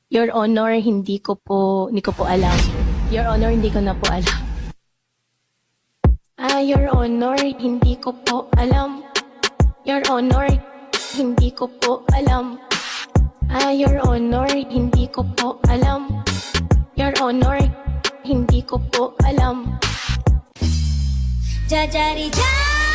Your Honor, hindi ko po alam. Your Honor, hindi ko na po alam. Your Honor, hindi ko po alam. Your Honor, hindi ko po alam. Your Honor, hindi ko po alam. Your Honor, hindi ko po alam. Jajari jari.